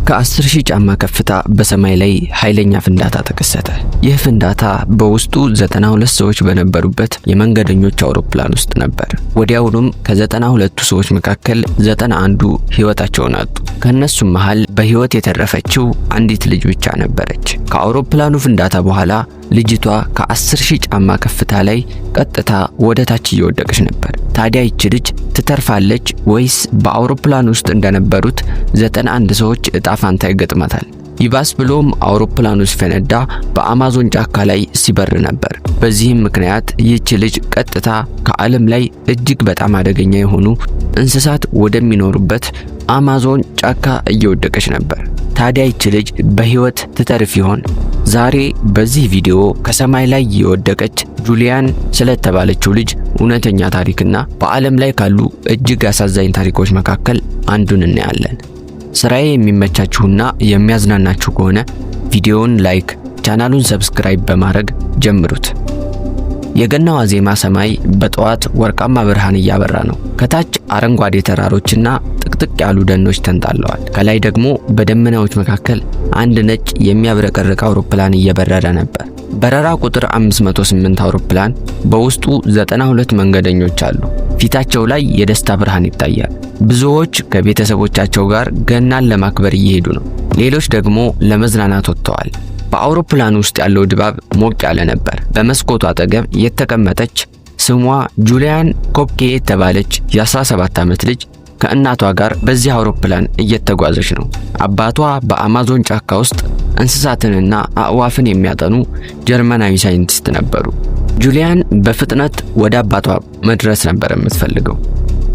ከ10,000 ጫማ ከፍታ በሰማይ ላይ ኃይለኛ ፍንዳታ ተከሰተ። ይህ ፍንዳታ በውስጡ 92 ሰዎች በነበሩበት የመንገደኞች አውሮፕላን ውስጥ ነበር። ወዲያውኑም ከ92ቱ ሰዎች መካከል 91ዱ ሕይወታቸውን አጡ። ከነሱም መሃል በሕይወት የተረፈችው አንዲት ልጅ ብቻ ነበረች። ከአውሮፕላኑ ፍንዳታ በኋላ ልጅቷ ከ10,000 ጫማ ከፍታ ላይ ቀጥታ ወደ ታች እየወደቀች ነበር። ታዲያ ይቺ ልጅ ትተርፋለች ወይስ በአውሮፕላን ውስጥ እንደነበሩት 91 ሰዎች እጣ ፋንታ ይገጥማታል? ይባስ ብሎም አውሮፕላኑ ሲፈነዳ በአማዞን ጫካ ላይ ሲበር ነበር። በዚህም ምክንያት ይቺ ልጅ ቀጥታ ከዓለም ላይ እጅግ በጣም አደገኛ የሆኑ እንስሳት ወደሚኖሩበት አማዞን ጫካ እየወደቀች ነበር። ታዲያ ይቺ ልጅ በሕይወት ትተርፍ ይሆን? ዛሬ በዚህ ቪዲዮ ከሰማይ ላይ የወደቀች ጁሊያን ስለተባለችው ልጅ እውነተኛ ታሪክና በዓለም ላይ ካሉ እጅግ አሳዛኝ ታሪኮች መካከል አንዱን እናያለን። ስራዬ የሚመቻችሁና የሚያዝናናችሁ ከሆነ ቪዲዮውን ላይክ፣ ቻናሉን ሰብስክራይብ በማድረግ ጀምሩት። የገና ዋዜማ ሰማይ በጠዋት ወርቃማ ብርሃን እያበራ ነው። ከታች አረንጓዴ ተራሮችና ጥቅጥቅ ያሉ ደኖች ተንጣለዋል። ከላይ ደግሞ በደመናዎች መካከል አንድ ነጭ የሚያብረቀርቅ አውሮፕላን እየበረረ ነበር። በረራ ቁጥር 508 አውሮፕላን በውስጡ 92 መንገደኞች አሉ። ፊታቸው ላይ የደስታ ብርሃን ይታያል። ብዙዎች ከቤተሰቦቻቸው ጋር ገናን ለማክበር እየሄዱ ነው። ሌሎች ደግሞ ለመዝናናት ወጥተዋል። በአውሮፕላኑ ውስጥ ያለው ድባብ ሞቅ ያለ ነበር። በመስኮቱ አጠገብ የተቀመጠች ስሟ ጁሊያን ኮፕኬ የተባለች የ17 ዓመት ልጅ ከእናቷ ጋር በዚህ አውሮፕላን እየተጓዘች ነው። አባቷ በአማዞን ጫካ ውስጥ እንስሳትንና አዕዋፍን የሚያጠኑ ጀርመናዊ ሳይንቲስት ነበሩ። ጁሊያን በፍጥነት ወደ አባቷ መድረስ ነበር የምትፈልገው።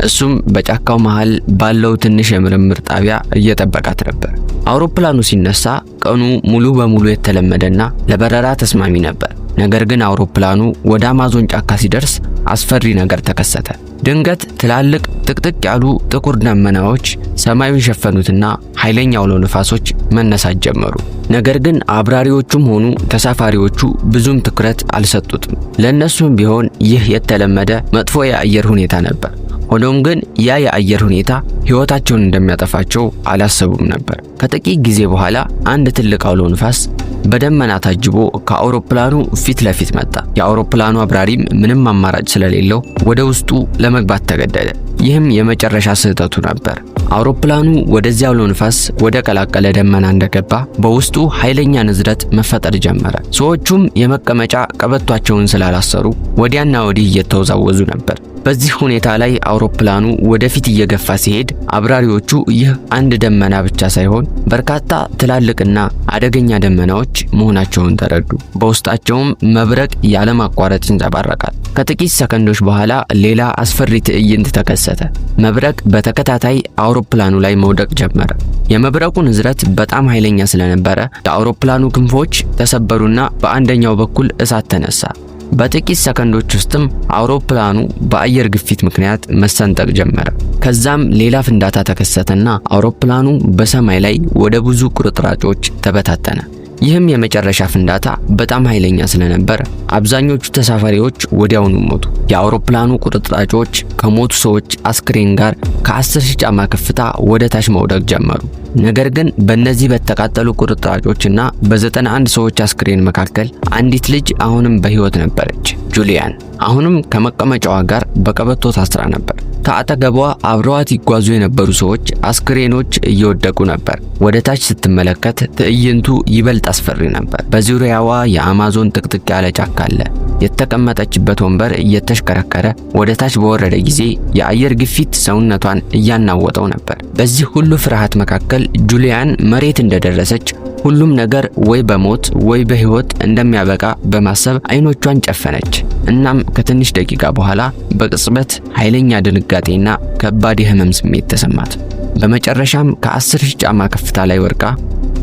እሱም በጫካው መሃል ባለው ትንሽ የምርምር ጣቢያ እየጠበቃት ነበር። አውሮፕላኑ ሲነሳ ቀኑ ሙሉ በሙሉ የተለመደና ለበረራ ተስማሚ ነበር። ነገር ግን አውሮፕላኑ ወደ አማዞን ጫካ ሲደርስ አስፈሪ ነገር ተከሰተ። ድንገት ትላልቅ ጥቅጥቅ ያሉ ጥቁር ደመናዎች ሰማዩን ሸፈኑትና ኃይለኛ አውሎ ነፋሶች መነሳት ጀመሩ። ነገር ግን አብራሪዎቹም ሆኑ ተሳፋሪዎቹ ብዙም ትኩረት አልሰጡትም። ለእነሱም ቢሆን ይህ የተለመደ መጥፎ የአየር ሁኔታ ነበር። ሆኖም ግን ያ የአየር ሁኔታ ሕይወታቸውን እንደሚያጠፋቸው አላሰቡም ነበር። ከጥቂት ጊዜ በኋላ አንድ ትልቅ አውሎ ንፋስ በደመና ታጅቦ ከአውሮፕላኑ ፊት ለፊት መጣ። የአውሮፕላኑ አብራሪም ምንም አማራጭ ስለሌለው ወደ ውስጡ ለመግባት ተገደደ። ይህም የመጨረሻ ስህተቱ ነበር። አውሮፕላኑ ወደዚያ አውሎ ንፋስ ወደ ቀላቀለ ደመና እንደገባ በውስጡ ኃይለኛ ንዝረት መፈጠር ጀመረ። ሰዎቹም የመቀመጫ ቀበቷቸውን ስላላሰሩ ወዲያና ወዲህ እየተወዛወዙ ነበር። በዚህ ሁኔታ ላይ አውሮፕላኑ ወደፊት እየገፋ ሲሄድ አብራሪዎቹ ይህ አንድ ደመና ብቻ ሳይሆን በርካታ ትላልቅና አደገኛ ደመናዎች መሆናቸውን ተረዱ። በውስጣቸውም መብረቅ ያለማቋረጥ ይንጸባረቃል። ከጥቂት ሰከንዶች በኋላ ሌላ አስፈሪ ትዕይንት ተከሰተ። መብረቅ በተከታታይ አውሮፕላኑ ላይ መውደቅ ጀመረ። የመብረቁ ንዝረት በጣም ኃይለኛ ስለነበረ የአውሮፕላኑ ክንፎች ተሰበሩና በአንደኛው በኩል እሳት ተነሳ። በጥቂት ሰከንዶች ውስጥም አውሮፕላኑ በአየር ግፊት ምክንያት መሰንጠቅ ጀመረ። ከዛም ሌላ ፍንዳታ ተከሰተና አውሮፕላኑ በሰማይ ላይ ወደ ብዙ ቁርጥራጮች ተበታተነ። ይህም የመጨረሻ ፍንዳታ በጣም ኃይለኛ ስለነበር አብዛኞቹ ተሳፋሪዎች ወዲያውኑ ሞቱ። የአውሮፕላኑ ቁርጥራጮች ከሞቱ ሰዎች አስክሬን ጋር ከ10,000 ጫማ ከፍታ ወደ ታች መውደቅ ጀመሩ። ነገር ግን በእነዚህ በተቃጠሉ ቁርጥራጮችና በ91 ሰዎች አስክሬን መካከል አንዲት ልጅ አሁንም በሕይወት ነበረች። ጁሊያን አሁንም ከመቀመጫዋ ጋር በቀበቶ ታስራ ነበር። ከአጠገቧ አብረዋት ይጓዙ የነበሩ ሰዎች አስክሬኖች እየወደቁ ነበር። ወደ ታች ስትመለከት ትዕይንቱ ይበልጥ አስፈሪ ነበር። በዙሪያዋ የአማዞን ጥቅጥቅ ያለ ጫካ አለ። የተቀመጠችበት ወንበር እየተሽከረከረ ወደ ታች በወረደ ጊዜ የአየር ግፊት ሰውነቷን እያናወጠው ነበር። በዚህ ሁሉ ፍርሃት መካከል ጁሊያን መሬት እንደደረሰች ሁሉም ነገር ወይ በሞት ወይ በሕይወት እንደሚያበቃ በማሰብ አይኖቿን ጨፈነች። እናም ከትንሽ ደቂቃ በኋላ በቅጽበት ኃይለኛ ድንጋጤና ከባድ የህመም ስሜት ተሰማት። በመጨረሻም ከ10,000 ጫማ ከፍታ ላይ ወድቃ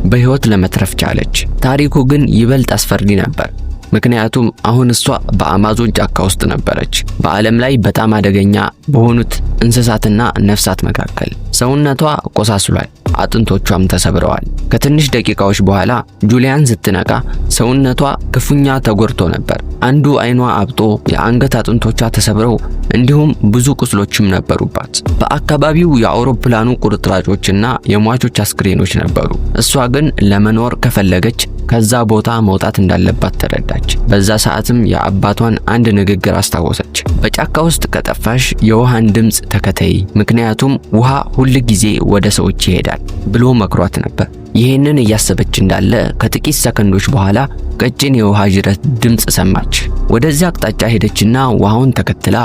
በሕይወት ለመትረፍ ቻለች። ታሪኩ ግን ይበልጥ አስፈሪ ነበር። ምክንያቱም አሁን እሷ በአማዞን ጫካ ውስጥ ነበረች፣ በዓለም ላይ በጣም አደገኛ በሆኑት እንስሳትና ነፍሳት መካከል። ሰውነቷ ቆሳስሏል፣ አጥንቶቿም ተሰብረዋል። ከትንሽ ደቂቃዎች በኋላ ጁሊያን ስትነቃ ሰውነቷ ክፉኛ ተጎድቶ ነበር። አንዱ አይኗ አብጦ የአንገት አጥንቶቿ ተሰብረው እንዲሁም ብዙ ቁስሎችም ነበሩባት። በአካባቢው የአውሮፕላኑ ቁርጥራጮችና የሟቾች አስክሬኖች ነበሩ። እሷ ግን ለመኖር ከፈለገች ከዛ ቦታ መውጣት እንዳለባት ተረዳች። በዛ ሰዓትም የአባቷን አንድ ንግግር አስታወሰች። በጫካ ውስጥ ከጠፋሽ የውሃን ድምፅ ተከተይ፣ ምክንያቱም ውሃ ሁል ጊዜ ወደ ሰዎች ይሄዳል ብሎ መክሯት ነበር። ይህንን እያሰበች እንዳለ ከጥቂት ሰከንዶች በኋላ ቀጭን የውሃ ጅረት ድምፅ ሰማች። ወደዚያ አቅጣጫ ሄደችና ውሃውን ተከትላ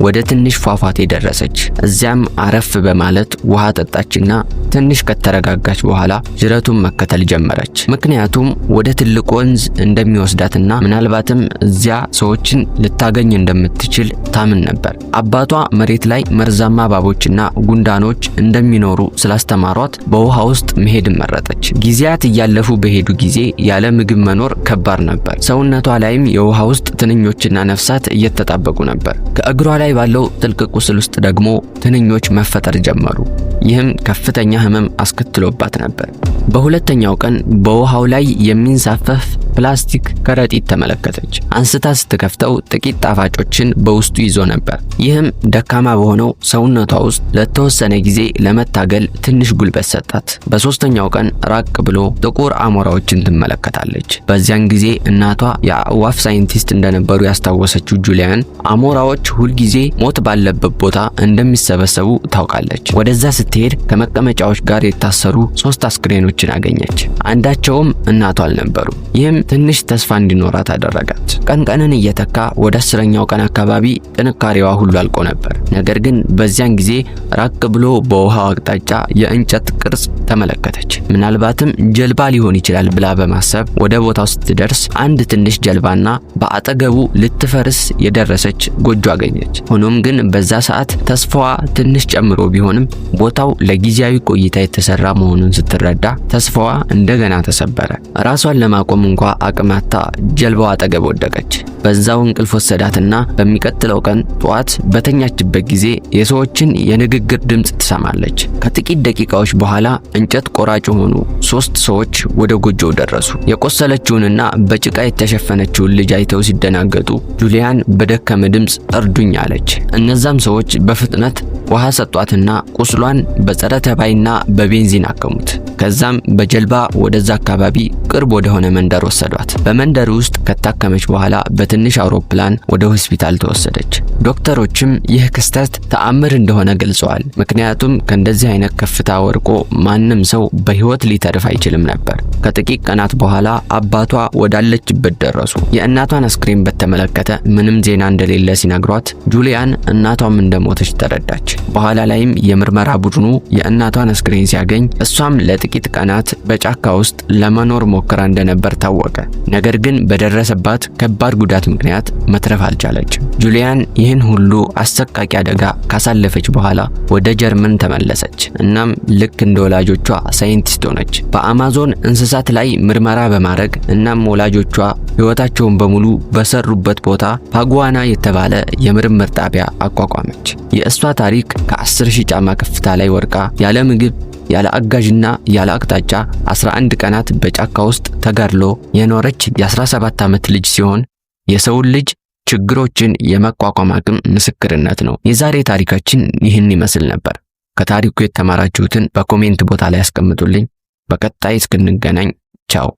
ወደ ትንሽ ፏፏቴ ደረሰች። እዚያም አረፍ በማለት ውሃ ጠጣችና ትንሽ ከተረጋጋች በኋላ ጅረቱን መከተል ጀመረች። ምክንያቱም ወደ ትልቅ ወንዝ እንደሚወስዳትና ምናልባትም እዚያ ሰዎችን ልታገኝ እንደምትችል ታምን ነበር። አባቷ መሬት ላይ መርዛማ እባቦችና ጉንዳኖች እንደሚኖሩ ስላስተማሯት በውሃ ውስጥ መሄድ መረጠች። ጊዜያት እያለፉ በሄዱ ጊዜ ያለ ምግብ መኖር ከባድ ነበር። ሰውነቷ ላይም የውሃ ውስጥ ትንኞችና ነፍሳት እየተጣበቁ ነበር። ከእግሯ ላይ ባለው ጥልቅ ቁስል ውስጥ ደግሞ ትንኞች መፈጠር ጀመሩ። ይህም ከፍተኛ ህመም አስከትሎባት ነበር። በሁለተኛው ቀን በውሃው ላይ የሚንሳፈፍ ፕላስቲክ ከረጢት ተመለከተች። አንስታ ስትከፍተው ጥቂት ጣፋጮችን በውስጡ ይዞ ነበር። ይህም ደካማ በሆነው ሰውነቷ ውስጥ ለተወሰነ ጊዜ ለመታገል ትንሽ ጉልበት ሰጣት። በሶስተኛው ቀን ራቅ ብሎ ጥቁር አሞራዎችን ትመለከታለች። በዚያን ጊዜ እናቷ የአዕዋፍ ሳይንቲስት እንደነበሩ ያስታወሰችው ጁሊያን አሞራዎች ሁልጊዜ ሞት ባለበት ቦታ እንደሚሰበሰቡ ታውቃለች። ወደዛ ስትሄድ ከመቀመጫዎች ጋር የታሰሩ 3 አስክሬኖችን አገኘች። አንዳቸውም እናቷ አልነበሩ። ይህም ትንሽ ተስፋ እንዲኖራት አደረጋት። ቀንን እየተካ ወደ 10ኛው ቀን አካባቢ ጥንካሬዋ ሁሉ አልቆ ነበር። ነገር ግን በዚያን ጊዜ ራቅ ብሎ በውሃው አቅጣጫ የእንጨት ቅርጽ ተመለከተች። ምናልባትም ጀልባ ሊሆን ይችላል ብላ በማሰብ ወደ ቦታው ስትደርስ አንድ ትንሽ ጀልባና በአጠገቡ ልትፈርስ የደረሰች ጎጆ አገኘች። ሆኖም ግን በዛ ሰዓት ተስፋዋ ትንሽ ጨምሮ ቢሆንም ቦታው ለጊዜያዊ ቆይታ የተሰራ መሆኑን ስትረዳ ተስፋዋ እንደገና ተሰበረ። ራሷን ለማቆም እንኳ አቅማታ ጀልባዋ አጠገብ ወደቀች። በዛው እንቅልፍ ወሰዳትና በሚቀጥለው ቀን ጠዋት በተኛችበት ጊዜ የሰዎችን የንግግር ድምፅ ትሰማለች። ከጥቂት ደቂቃዎች በኋላ እንጨት ቆራጭ የሆኑ 3 ሰዎች ወደ ጎጆው ደረሱ። የቆሰለችውንና በጭቃ የተሸፈነችውን ልጅ አይተው ሲደናገጡ ጁሊያን በደከመ ድምፅ እርዱኝ አለች። እነዛም ሰዎች በፍጥነት ውሃ ሰጧትና ቁስሏን በጸረ ተባይና በቤንዚን አከሙት። ከዛም በጀልባ ወደዛ አካባቢ ቅርብ ወደሆነ መንደር ወሰዷት። በመንደር ውስጥ ከታከመች በኋላ በትንሽ አውሮፕላን ወደ ሆስፒታል ተወሰደች። ዶክተሮችም ይህ ክስተት ተአምር እንደሆነ ገልጸዋል። ምክንያቱም ከእንደዚህ አይነት ከፍታ ወርቆ ማንም ሰው በህይወት ሊተርፍ አይችልም ነበር። ከጥቂት ቀናት በኋላ አባቷ ወዳለችበት ደረሱ። የእናቷን አስክሬን በተመለከተ ምንም ዜና እንደሌለ ሲነግሯት ጁሊያን እናቷም እንደሞተች ተረዳች። በኋላ ላይም የምርመራ ቡድኑ የእናቷን አስክሬን ሲያገኝ እሷም ለጥቂት ቀናት በጫካ ውስጥ ለመኖር ሞክራ እንደነበር ታወቀ። ነገር ግን በደረሰባት ከባድ ጉዳት ምክንያት መትረፍ አልቻለችም። ጁሊያን ይህን ሁሉ አሰቃቂ አደጋ ካሳለፈች በኋላ ወደ ጀርመን ተመለሰች። እናም ልክ እንደ ወላጆቿ ሳይንቲስት ሆነች። በአማዞን እንስሳት ላይ ምርመራ በማድረግ እናም ወላጆቿ ህይወታቸውን በሙሉ በሰሩበት ቦታ ፓጉዋና የተባለ የምርምር ጣቢያ አቋቋመች። የእሷ ታሪክ ከ10,000 ጫማ ከፍታ ላይ ወርቃ ያለ ምግብ ያለ አጋዥና ያለ አቅጣጫ 11 ቀናት በጫካ ውስጥ ተጋድሎ የኖረች የ17 ዓመት ልጅ ሲሆን የሰውን ልጅ ችግሮችን የመቋቋም አቅም ምስክርነት ነው። የዛሬ ታሪካችን ይህን ይመስል ነበር። ከታሪኩ የተማራችሁትን በኮሜንት ቦታ ላይ አስቀምጡልኝ። በቀጣይ እስክንገናኝ ቻው።